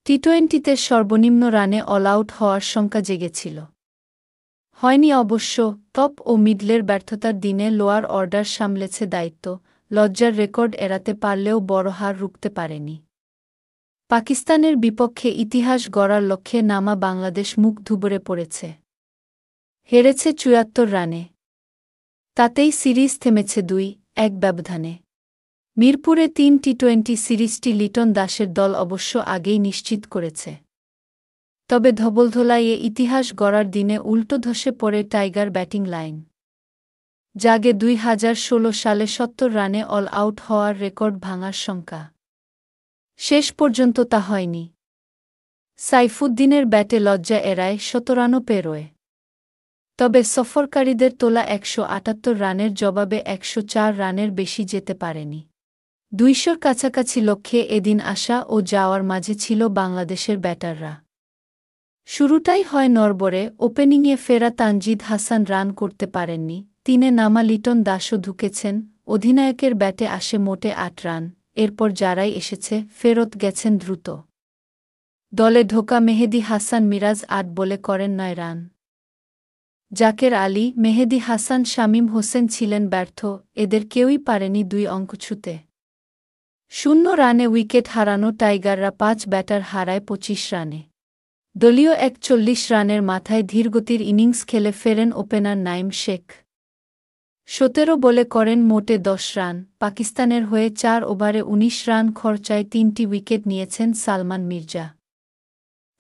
টি-টোয়েন্টিতে সর্বনিম্ন রানে all out হওয়ার শঙ্কা জেগেছিল। হয়নি অবশ্য। টপ ও মিডলের ব্যর্থতার দিনে লোয়ার অর্ডার সামলেছে দায়িত্ব, লজ্জার রেকর্ড এড়াতে পারলেও বড় হার রুখতে পারেনি। পাকিস্তানের বিপক্ষে ইতিহাস গড়ার লক্ষ্যে নামা বাংলাদেশ মুখ ধুবড়ে পড়েছে। হেরেছে ৭৪ রানে। তাতেই সিরিজ থেমেছে ২-১ ব্যবধানে। মিরপুরে ৩ টি-টোয়েন্টি সিরিজটি লিটন দাসের দল অবশ্য আগেই নিশ্চিত করেছে। তবে ধবলধোলাইয়ে ইতিহাস গড়ার দিনে উল্টো ধসে পড়ে টাইগার ব্যাটিং লাইন। জাগে ২০১৬ সালে ৭০ রানে অল আউট হওয়ার রেকর্ড ভাঙার শঙ্কা। শেষ পর্যন্ত তা হয়নি। সাইফুদ্দিনের ব্যাটে লজ্জা এড়ায় ১৭ রানও পেরোয়। তবে সফরকারীদের তোলা ১৭৮ রানের জবাবে ১০৪ রানের বেশি যেতে পারেনি। ২০০-র কাছাকাছি লক্ষ্যে এদিন আসা ও যাওয়ার মাঝে ছিল বাংলাদেশের ব্যাটাররা। শুরুটাই হয় নড়বড়ে। ওপেনিংয়ে ফেরা তানজিদ হাসান রান করতে পারেননি। ৩-এ নামা লিটন দাসও ঢুকেছেন। অধিনায়কের ব্যাটে আসে মোটে ৮ রান। এরপর যারাই এসেছে ফেরত গেছেন দ্রুত। দলে ঢোকা মেহেদী হাসান মিরাজ ৮ বলে করেন ৯ রান। জাকের আলী, মেহেদী হাসান, শামীম হোসেন ছিলেন ব্যর্থ। এদের কেউই পারেনি ২ অঙ্ক ছুঁতে। ০ রানে উইকেট হারানো টাইগাররা ৫ ব্যাটার হারায় ২৫ রানে। দলীয় ৪১ রানের মাথায় ধীরগতির ইনিংস খেলে ফেরেন ওপেনার নাইম শেখ। ১৭ বলে করেন মোটে ১০ রান। পাকিস্তানের হয়ে ৪ ওভারে ১৯ রান খরচায় ৩টি উইকেট নিয়েছেন সালমান মির্জা।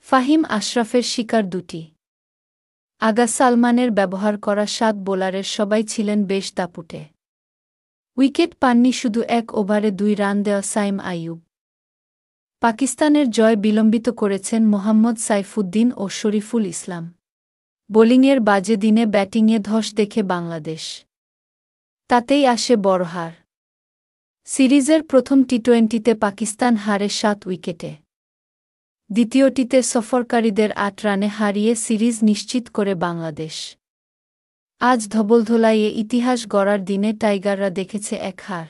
ফাহিম আশরাফের শিকার ২টি। আগা সালমানের ব্যবহার করা ৭ বোলারের সবাই ছিলেন বেশ দাপুটে। উইকেট পাননি শুধু ১ ওভারে ২ রান দেওয়া সাইম আইয়ুব। পাকিস্তানের জয় বিলম্বিত করেছেন মোহাম্মদ সাইফুদ্দিন ও শরীফুল ইসলাম। বোলিংয়ের বাজে দিনে ব্যাটিংয়ে ধস দেখে বাংলাদেশ। তাতেই আসে বড় হার। সিরিজের প্রথম টি-টোয়েন্টিতে পাকিস্তান হারে ৭ উইকেটে। দ্বিতীয়টিতে সফরকারীদের ৮ রানে হারিয়ে সিরিজ নিশ্চিত করে বাংলাদেশ। আজ ধবলধোলাইয়ে ইতিহাস গড়ার দিনে টাইগাররা দেখেছে ১ হার।